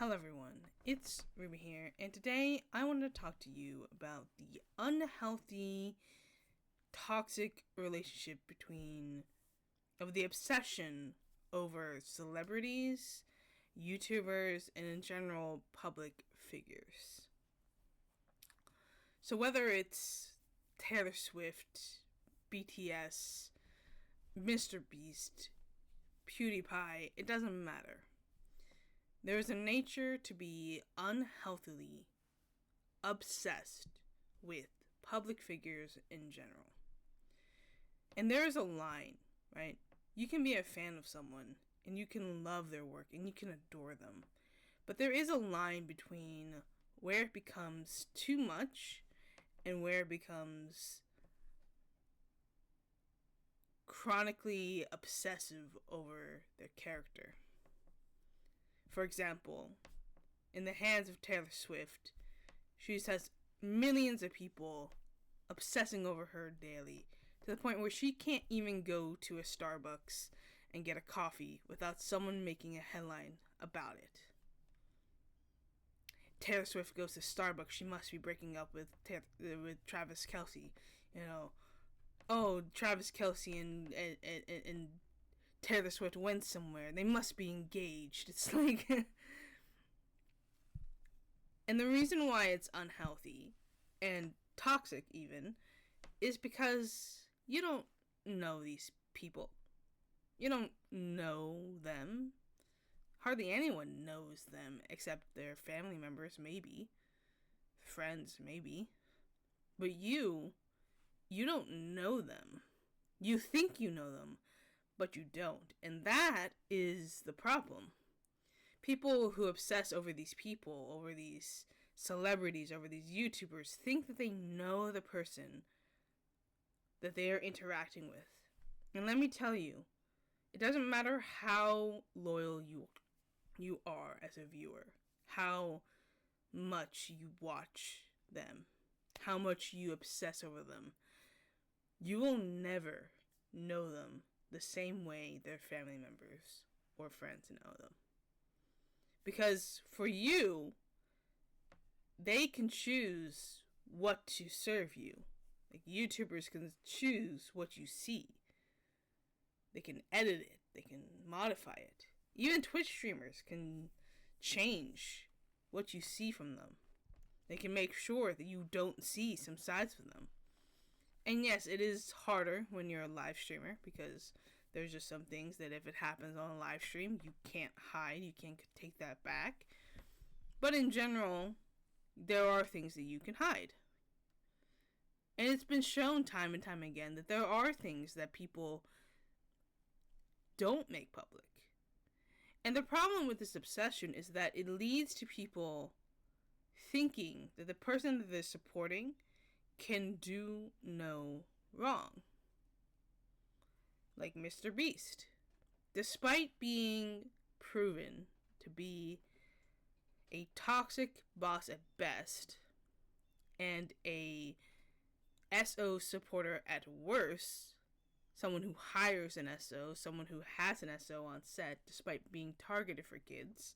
Hello everyone, it's Ruby here, and today I wanted to talk to you about the unhealthy, toxic relationship of the obsession over celebrities, YouTubers, and in general, public figures. So whether it's Taylor Swift, BTS, Mr. Beast, PewDiePie, it doesn't matter. There is a nature to be unhealthily obsessed with public figures in general. And there is a line, right? You can be a fan of someone and you can love their work and you can adore them. But there is a line between where it becomes too much and where it becomes chronically obsessive over their character. For example, in the hands of Taylor Swift, she just has millions of people obsessing over her daily, to the point where she can't even go to a Starbucks and get a coffee without someone making a headline about it. Taylor Swift goes to Starbucks, she must be breaking up with Travis Kelce. Travis Kelce and Taylor Swift went somewhere. They must be engaged. It's like... And the reason why it's unhealthy and toxic even is because you don't know these people. You don't know them. Hardly anyone knows them except their family members, maybe. Friends, maybe. But you don't know them. You think you know them, but you don't. And that is the problem. People who obsess over these people, over these celebrities, over these YouTubers, think that they know the person that they are interacting with. And let me tell you, it doesn't matter how loyal you are as a viewer, how much you watch them, how much you obsess over them. You will never know them the same way their family members or friends know them. Because for you, they can choose what to serve you. Like, YouTubers can choose what you see. They can edit it. They can modify it. Even Twitch streamers can change what you see from them. They can make sure that you don't see some sides of them. And yes, it is harder when you're a live streamer, because there's just some things that if it happens on a live stream, you can't hide, you can't take that back. But in general, there are things that you can hide. And it's been shown time and time again that there are things that people don't make public. And the problem with this obsession is that it leads to people thinking that the person that they're supporting can do no wrong. Like Mr. Beast. Despite being proven to be a toxic boss at best and a SO supporter at worst, someone who hires an SO, someone who has an SO on set despite being targeted for kids,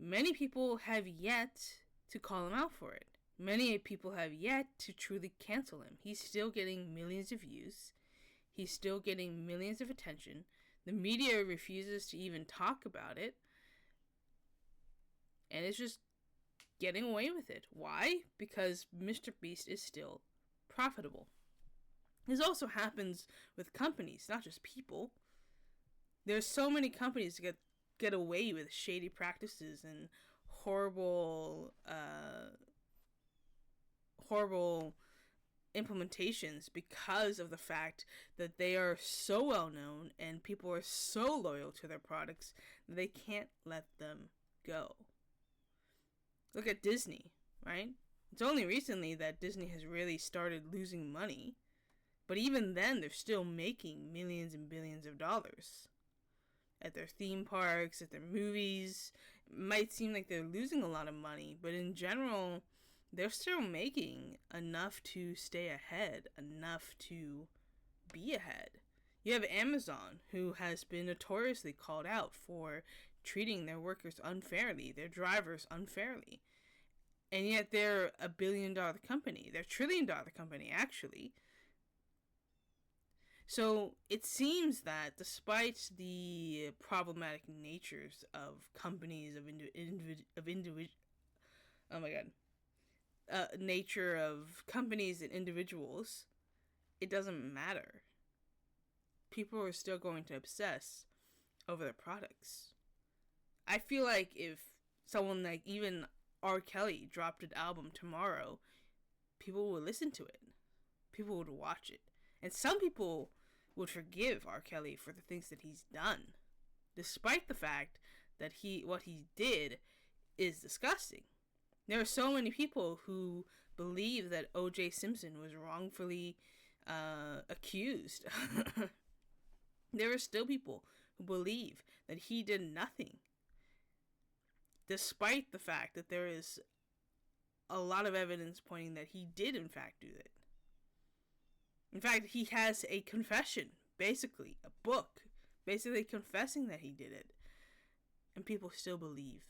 many people have yet to call him out for it. Many people have yet to truly cancel him. He's still getting millions of views. He's still getting millions of attention. The media refuses to even talk about it. And it's just getting away with it. Why? Because Mr. Beast is still profitable. This also happens with companies, not just people. There's so many companies that get away with shady practices and horrible implementations because of the fact that they are so well known and people are so loyal to their products that they can't let them go. Look at Disney, right? It's only recently that Disney has really started losing money, but even then they're still making millions and billions of dollars at their theme parks, at their movies. It might seem like they're losing a lot of money, but in general, they're still making enough to stay ahead, enough to be ahead. You have Amazon, who has been notoriously called out for treating their workers unfairly, their drivers unfairly. And yet they're a $1 billion company. They're $1 trillion company, actually. So it seems that despite the problematic natures of companies, oh my god, nature of companies and individuals, it doesn't matter. People are still going to obsess over their products. I feel like if someone like even R. Kelly dropped an album tomorrow, people would listen to it. People would watch it. And some people would forgive R. Kelly for the things that he's done, despite the fact that what he did is disgusting. There are so many people who believe that O.J. Simpson was wrongfully accused. There are still people who believe that he did nothing, despite the fact that there is a lot of evidence pointing that he did in fact do it. In fact, he has a confession, basically, a book, basically confessing that he did it. And people still believe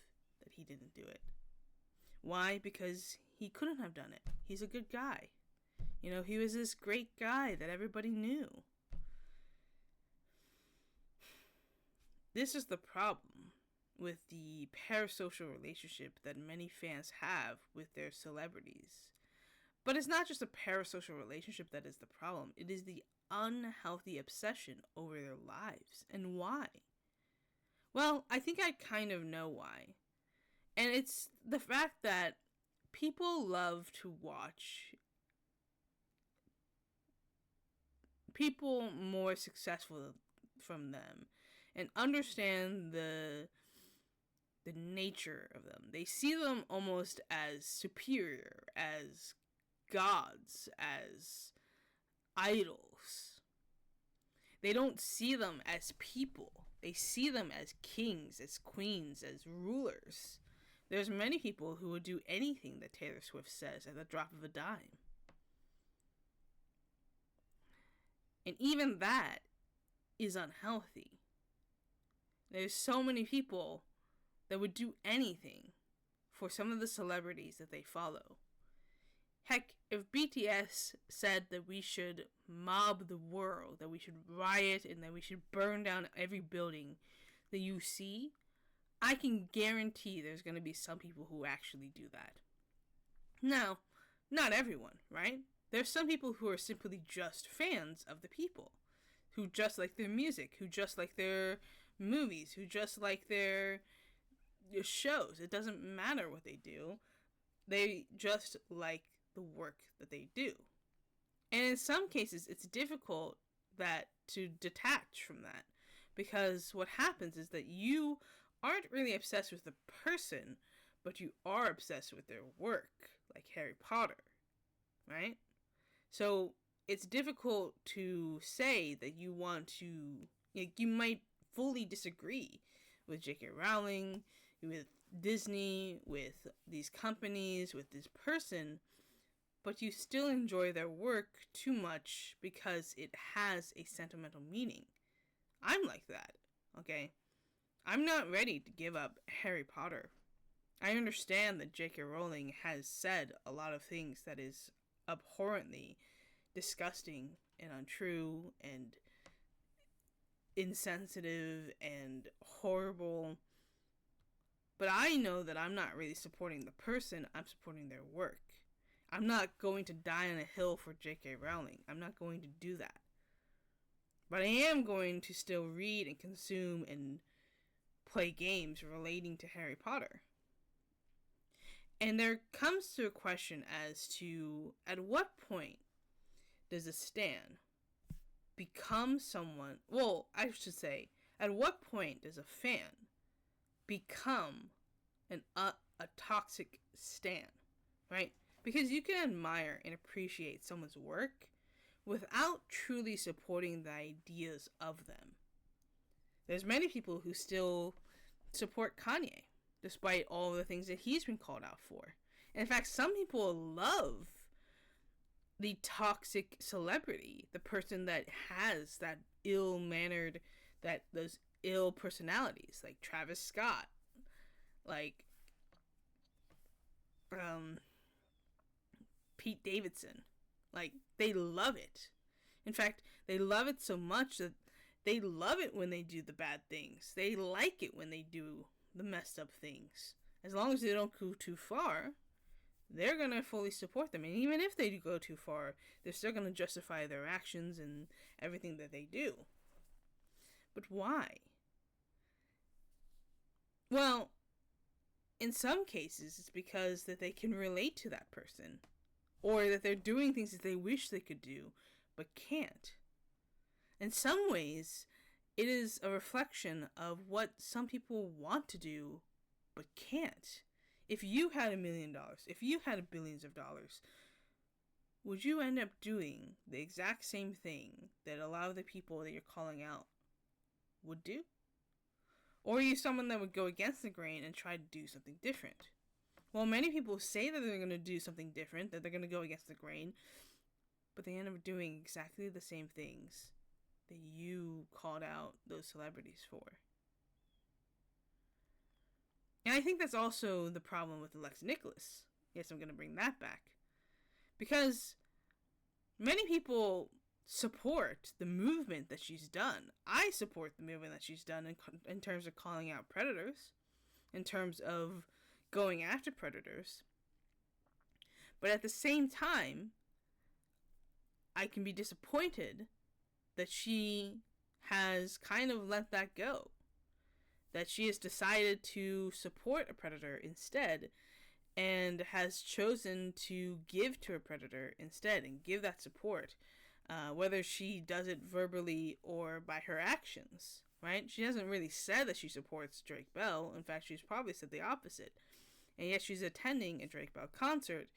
that he didn't do it. Why? Because he couldn't have done it. He's a good guy. You know, he was this great guy that everybody knew. This is the problem with the parasocial relationship that many fans have with their celebrities. But it's not just a parasocial relationship that is the problem. It is the unhealthy obsession over their lives. And why? Well, I think I kind of know why. And it's the fact that people love to watch people more successful from them and understand the nature of them. They see them almost as superior, as gods, as idols. They don't see them as people. They see them as kings, as queens, as rulers. There's many people who would do anything that Taylor Swift says at the drop of a dime. And even that is unhealthy. There's so many people that would do anything for some of the celebrities that they follow. Heck, if BTS said that we should mob the world, that we should riot, and that we should burn down every building that you see, I can guarantee there's going to be some people who actually do that. Now, not everyone, right? There's some people who are simply just fans of the people, who just like their music, who just like their movies, who just like their shows. It doesn't matter what they do. They just like the work that they do. And in some cases, it's difficult to detach from that, because what happens is that you aren't really obsessed with the person, but you are obsessed with their work, like Harry Potter, right? So it's difficult to say that you want to, you might fully disagree with J.K. Rowling, with Disney, with these companies, with this person, but you still enjoy their work too much because it has a sentimental meaning. I'm like that, okay? I'm not ready to give up Harry Potter. I understand that J.K. Rowling has said a lot of things that is abhorrently disgusting and untrue and insensitive and horrible. But I know that I'm not really supporting the person, I'm supporting their work. I'm not going to die on a hill for J.K. Rowling. I'm not going to do that. But I am going to still read and consume and play games relating to Harry Potter. And there comes to a question as to, at what point does a stan become someone, well, I should say, at what point does a fan become a toxic stan, right? Because you can admire and appreciate someone's work without truly supporting the ideas of them. There's many people who still support Kanye, despite all the things that he's been called out for. In fact, some people love the toxic celebrity, the person that has that ill-mannered, that those ill personalities, like Travis Scott, like um, Pete Davidson. Like, they love it. In fact, they love it so much that they love it when they do the bad things. They like it when they do the messed up things. As long as they don't go too far, they're going to fully support them. And even if they do go too far, they're still going to justify their actions and everything that they do. But why? Well, in some cases, it's because that they can relate to that person, or that they're doing things that they wish they could do, but can't. In some ways, it is a reflection of what some people want to do, but can't. If you had $1 million, if you had billions of dollars, would you end up doing the exact same thing that a lot of the people that you're calling out would do? Or are you someone that would go against the grain and try to do something different? Well, many people say that they're going to do something different, that they're going to go against the grain, but they end up doing exactly the same things that you called out those celebrities for. And I think that's also the problem with Alexa Nicholas. Yes, I'm going to bring that back. Because many people support the movement that she's done. I support the movement that she's done in terms of calling out predators, in terms of going after predators. But at the same time, I can be disappointed that she has kind of let that go. That she has decided to support a predator instead, and has chosen to give to a predator instead and give that support, whether she does it verbally or by her actions, right? She hasn't really said that she supports Drake Bell. In fact, she's probably said the opposite. And yet she's attending a Drake Bell concert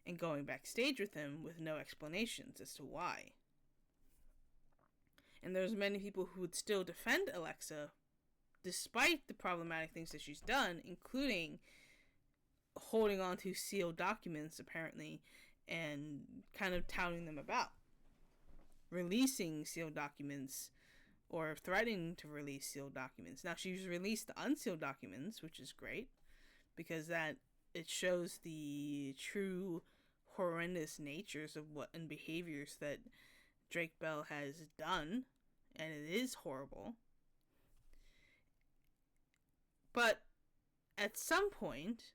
and going backstage with him with no explanations as to why. And there's many people who would still defend Alexa despite the problematic things that she's done, including holding on to sealed documents, apparently, and kind of touting them about. Releasing sealed documents, or threatening to release sealed documents. Now, she's released the unsealed documents, which is great, because that it shows the true horrendous natures of what and behaviors that Drake Bell has done, and it is horrible. But at some point,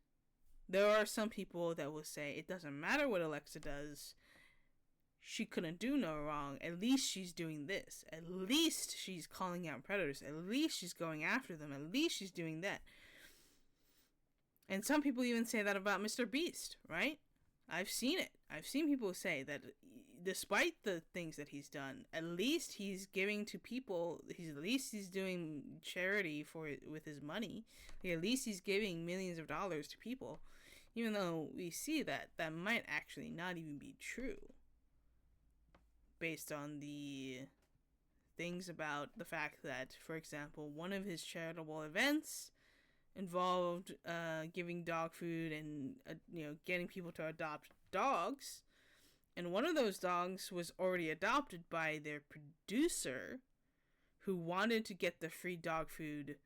there are some people that will say it doesn't matter what Alexa does. She couldn't do no wrong. At least she's doing this. At least she's calling out predators. At least she's going after them. At least she's doing that. And some people even say that about Mr. Beast, right? I've seen it. I've seen people say that despite the things that he's done, at least he's giving to people. At least he's doing charity with his money. At least he's giving millions of dollars to people, even though we see that might actually not even be true, based on the things about the fact that, for example, one of his charitable events involved giving dog food and getting people to adopt dogs, and one of those dogs was already adopted by their producer, who wanted to get the free dog food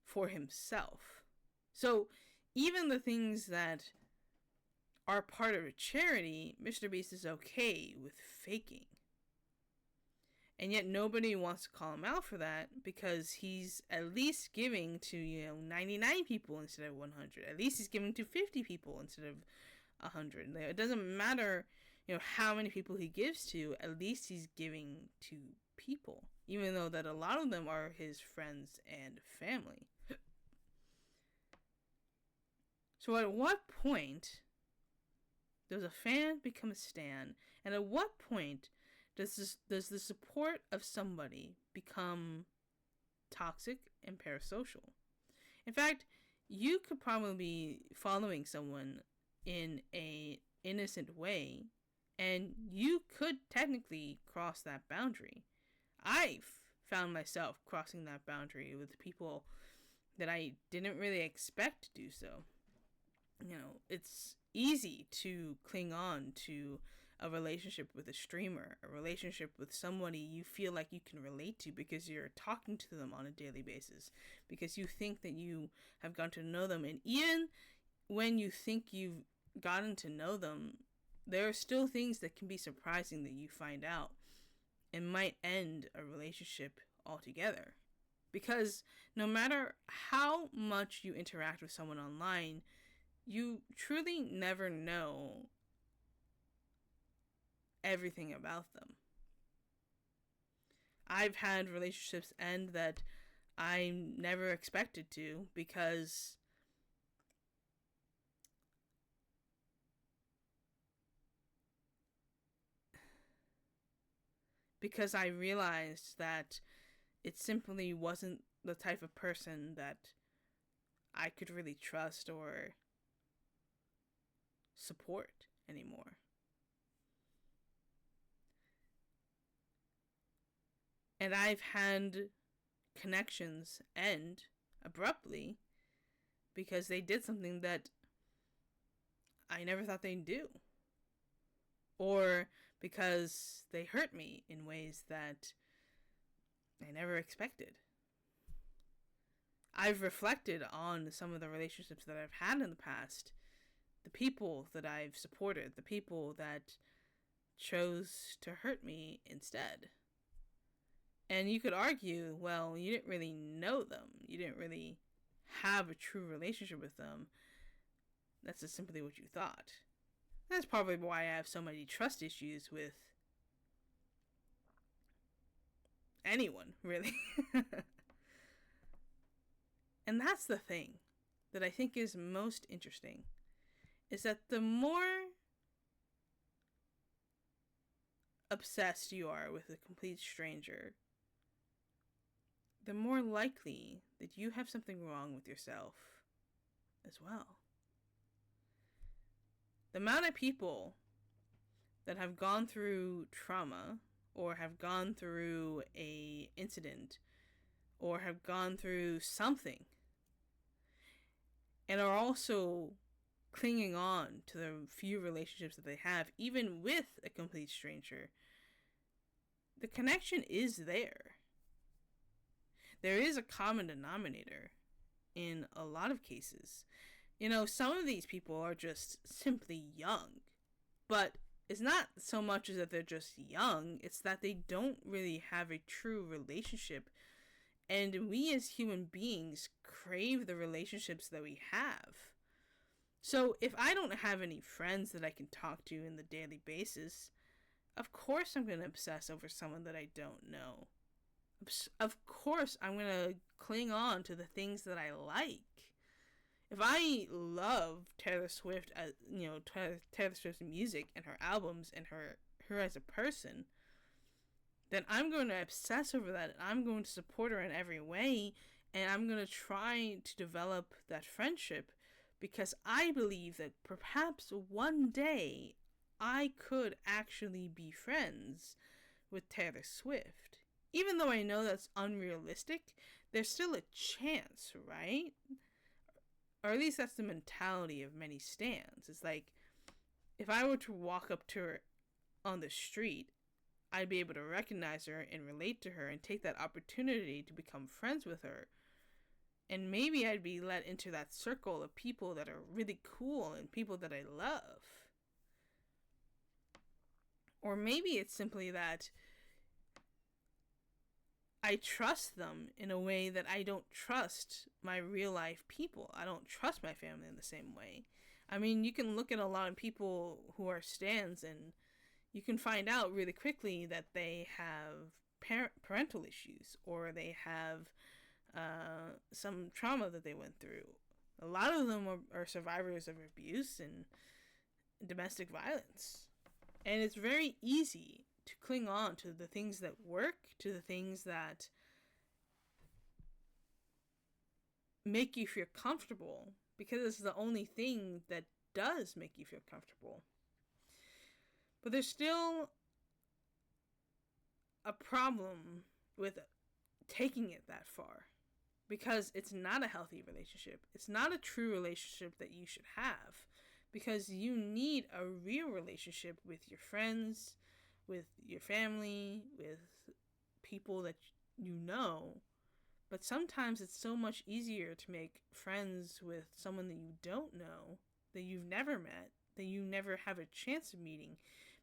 for himself. So even the things that are part of a charity, Mr. Beast is okay with faking. And yet nobody wants to call him out for that, because he's at least giving to 99 people instead of 100. At least he's giving to 50 people instead of 100. It doesn't matter how many people he gives to. At least he's giving to people, even though that a lot of them are his friends and family. So at what point does a fan become a stan? And at what point does the support of somebody become toxic and parasocial? In fact, you could probably be following someone in a innocent way, and you could technically cross that boundary. I've found myself crossing that boundary with people that I didn't really expect to do so. It's easy to cling on to a relationship with a streamer, a relationship with somebody you feel like you can relate to because you're talking to them on a daily basis, because you think that you have gotten to know them. And even when you think you've gotten to know them, there are still things that can be surprising that you find out and might end a relationship altogether. Because no matter how much you interact with someone online, you truly never know everything about them. I've had relationships end that I never expected to because I realized that it simply wasn't the type of person that I could really trust or support anymore. And I've had connections end abruptly because they did something that I never thought they'd do. Or because they hurt me in ways that I never expected. I've reflected on some of the relationships that I've had in the past, the people that I've supported, the people that chose to hurt me instead. And you could argue, well, you didn't really know them. You didn't really have a true relationship with them. That's just simply what you thought. That's probably why I have so many trust issues with anyone, really. And that's the thing that I think is most interesting, is that the more obsessed you are with a complete stranger, the more likely that you have something wrong with yourself as well. The amount of people that have gone through trauma or have gone through a incident or have gone through something and are also clinging on to the few relationships that they have, even with a complete stranger, the connection is there. There is a common denominator in a lot of cases. You know, some of these people are just simply young, but it's not so much as that they're just young, it's that they don't really have a true relationship. And we as human beings crave the relationships that we have. So if I don't have any friends that I can talk to on the daily basis, of course I'm going to obsess over someone that I don't know. Of course I'm going to cling on to the things that I like. If I love Taylor Swift, Taylor Swift's music and her albums and her as a person, then I'm going to obsess over that, and I'm going to support her in every way, and I'm going to try to develop that friendship because I believe that perhaps one day I could actually be friends with Taylor Swift. Even though I know that's unrealistic, there's still a chance, right? Or at least that's the mentality of many stans. It's like, if I were to walk up to her on the street, I'd be able to recognize her and relate to her and take that opportunity to become friends with her. And maybe I'd be let into that circle of people that are really cool and people that I love. Or maybe it's simply that I trust them in a way that I don't trust my real life people. I don't trust my family in the same way. I mean, you can look at a lot of people who are stans and you can find out really quickly that they have parental issues or they have some trauma that they went through. A lot of them are survivors of abuse and domestic violence. And it's very easy to cling on to the things that work, to the things that make you feel comfortable, because it's the only thing that does make you feel comfortable. But there's still a problem with taking it that far, because it's not a healthy relationship. It's not a true relationship that you should have, because you need a real relationship with your friends, with your family, with people that you know. But sometimes it's so much easier to make friends with someone that you don't know, that you've never met, that you never have a chance of meeting.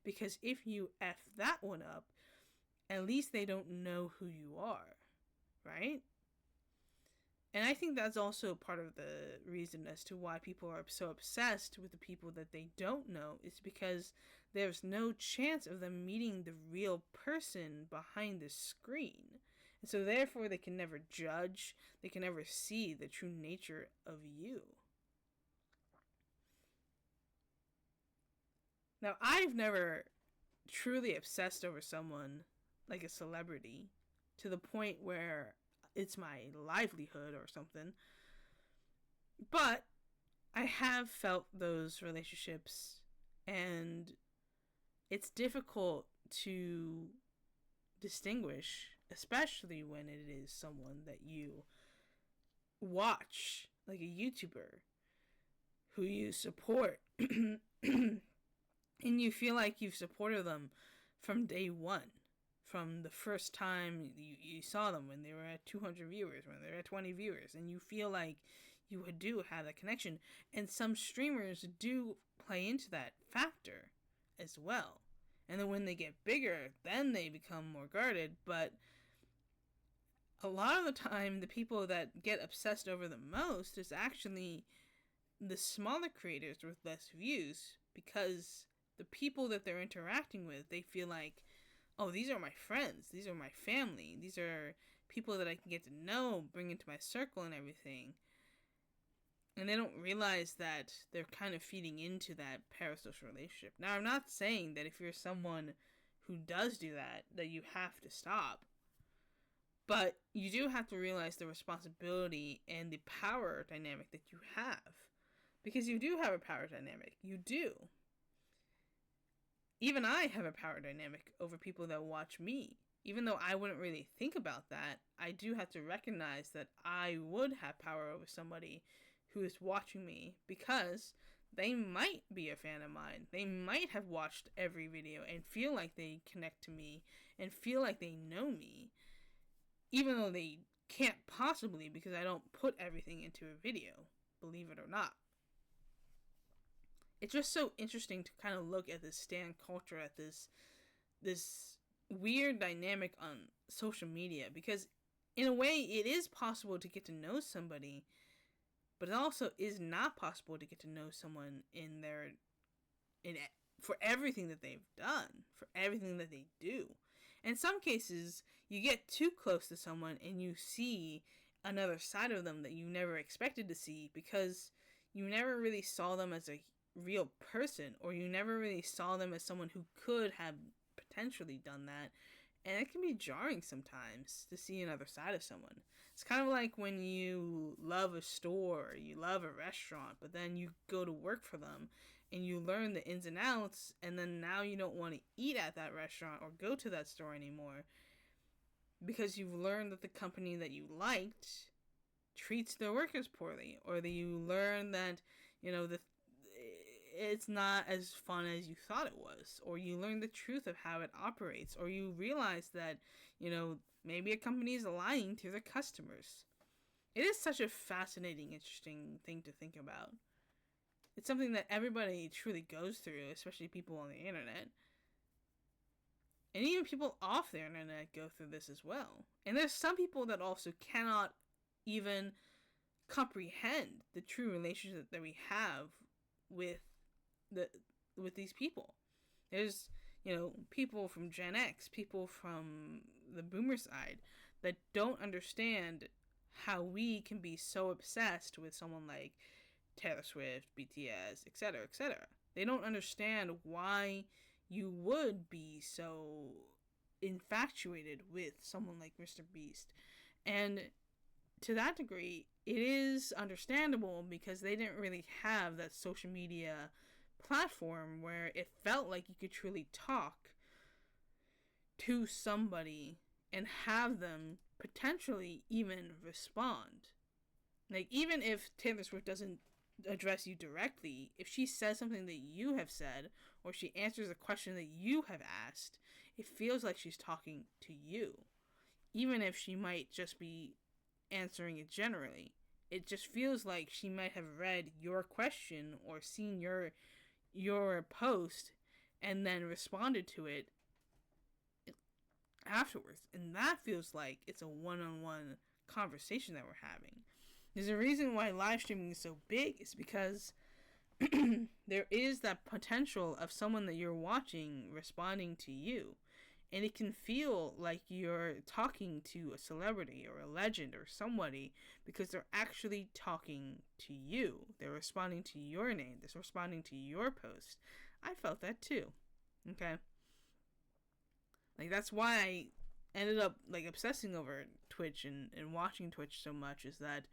Because if you F that one up, at least they don't know who you are, right? And I think that's also part of the reason as to why people are so obsessed with the people that they don't know, is because there's no chance of them meeting the real person behind the screen. And so therefore they can never judge, they can never see the true nature of you. Now, I've never truly obsessed over someone like a celebrity to the point where it's my livelihood or something. But I have felt those relationships, and it's difficult to distinguish, especially when it is someone that you watch, like a YouTuber who you support, and you feel like you've supported them from day one. From the first time you saw them, when they were at 200 viewers, when they were at 20 viewers, and you feel like you do have that connection. And some streamers do play into that factor as well. And then when they get bigger, then they become more guarded. But a lot of the time, the people that get obsessed over the most is actually the smaller creators with less views, because the people that they're interacting with, they feel like, oh, these are my friends, these are my family, these are people that I can get to know, bring into my circle and everything. And they don't realize that they're kind of feeding into that parasocial relationship. Now, I'm not saying that if you're someone who does do that, that you have to stop. But you do have to realize the responsibility and the power dynamic that you have. Because you do have a power dynamic. You do. Even I have a power dynamic over people that watch me. Even though I wouldn't really think about that, I do have to recognize that I would have power over somebody who is watching me, because they might be a fan of mine. They might have watched every video and feel like they connect to me and feel like they know me, even though they can't possibly, because I don't put everything into a video, believe it or not. It's just so interesting to kind of look at this stan culture, at this weird dynamic on social media, because in a way it is possible to get to know somebody, but it also is not possible to get to know someone for everything that they've done, for everything that they do. In some cases, you get too close to someone and you see another side of them that you never expected to see, because you never really saw them as a real person, or you never really saw them as someone who could have potentially done that. And it can be jarring sometimes to see another side of someone. It's kind of like when you love a store, you love a restaurant, but then you go to work for them and you learn the ins and outs, and then now you don't want to eat at that restaurant or go to that store anymore, because you've learned that the company that you liked treats their workers poorly, or that you learn that, it's not as fun as you thought it was, or you learn the truth of how it operates, or you realize that, maybe a company is lying to their customers. It is such a fascinating, interesting thing to think about. It's something that everybody truly goes through, especially people on the internet. And even people off the internet go through this as well. And there's some people that also cannot even comprehend the true relationship that we have with these people. There's, people from Gen X, people from the boomer side, that don't understand how we can be so obsessed with someone like Taylor Swift, BTS, etc., etc. They don't understand why you would be so infatuated with someone like Mr. Beast. And to that degree, it is understandable, because they didn't really have that social media platform where it felt like you could truly talk to somebody and have them potentially even respond. Like, even if Taylor Swift doesn't address you directly, if she says something that you have said, or she answers a question that you have asked, it feels like she's talking to you. Even if she might just be answering it generally. It just feels like she might have read your question or seen your post and then responded to it afterwards. And that feels like it's a one-on-one conversation that we're having. There's a reason why live streaming is so big. It's because there is that potential of someone that you're watching responding to you. And it can feel like you're talking to a celebrity or a legend or somebody because they're actually talking to you. They're responding to your name. They're responding to your post. I felt that too. Okay? Like, that's why I ended up, like, obsessing over Twitch and watching Twitch so much, is that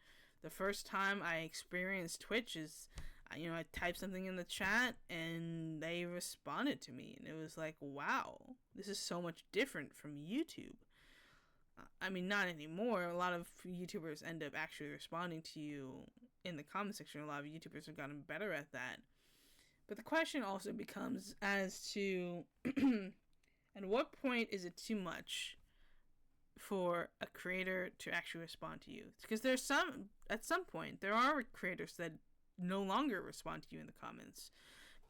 the first time I experienced Twitch is, I typed something in the chat and they responded to me. And it was like, wow, this is so much different from YouTube. I mean, not anymore. A lot of YouTubers end up actually responding to you in the comment section. A lot of YouTubers have gotten better at that. But the question also becomes as to at what point is it too much for a creator to actually respond to you? Because at some point, there are creators that no longer respond to you in the comments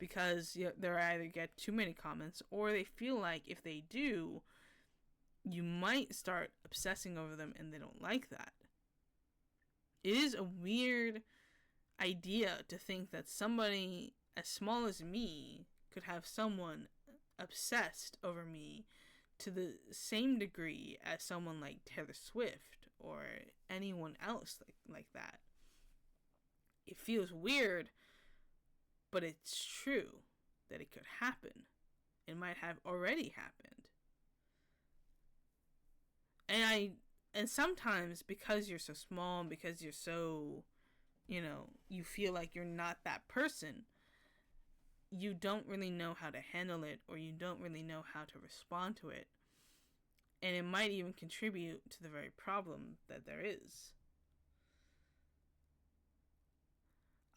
because they either get too many comments, or they feel like if they do, you might start obsessing over them and they don't like that. It is a weird idea to think that somebody as small as me could have someone obsessed over me to the same degree as someone like Taylor Swift or anyone else like that. It feels weird, but it's true that it could happen. It might have already happened. And sometimes because you're so small, because you're so, you feel like you're not that person, you don't really know how to handle it, or you don't really know how to respond to it. And it might even contribute to the very problem that there is.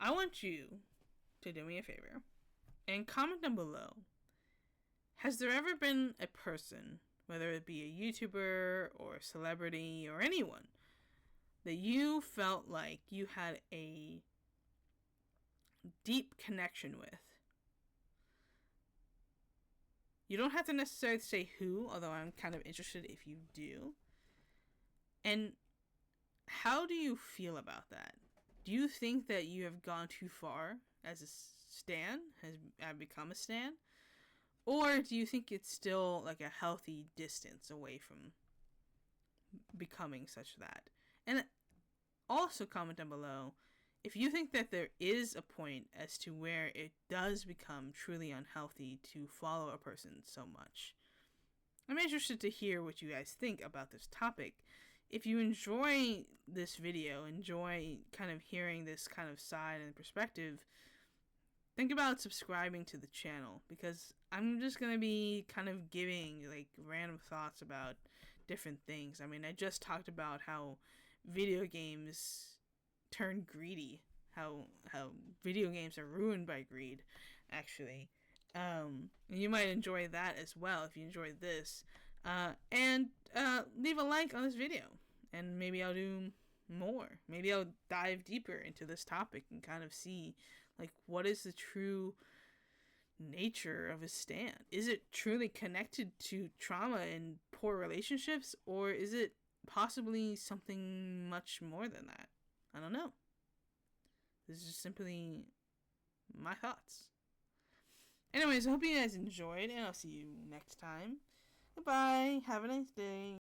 I want you to do me a favor and comment down below. Has there ever been a person, whether it be a YouTuber or a celebrity or anyone, that you felt like you had a deep connection with? You don't have to necessarily say who, although I'm kind of interested if you do. And how do you feel about that? Do you think that you have gone too far as a stan, has become a stan? Or do you think it's still like a healthy distance away from becoming such that? And also comment down below if you think that there is a point as to where it does become truly unhealthy to follow a person so much. I'm interested to hear what you guys think about this topic. If you enjoy this video, enjoy kind of hearing this kind of side and perspective, think about subscribing to the channel, because I'm just going to be kind of giving like random thoughts about different things. I mean, I just talked about how video games turn greedy, how video games are ruined by greed, actually. You might enjoy that as well if you enjoyed this. And leave a like on this video, and maybe I'll do more. Maybe I'll dive deeper into this topic and kind of see like what is the true nature of a stan. Is it truly connected to trauma and poor relationships, or is it possibly something much more than that? I don't know. This is just simply my thoughts. Anyways, I hope you guys enjoyed, and I'll see you next time. Goodbye. Have a nice day.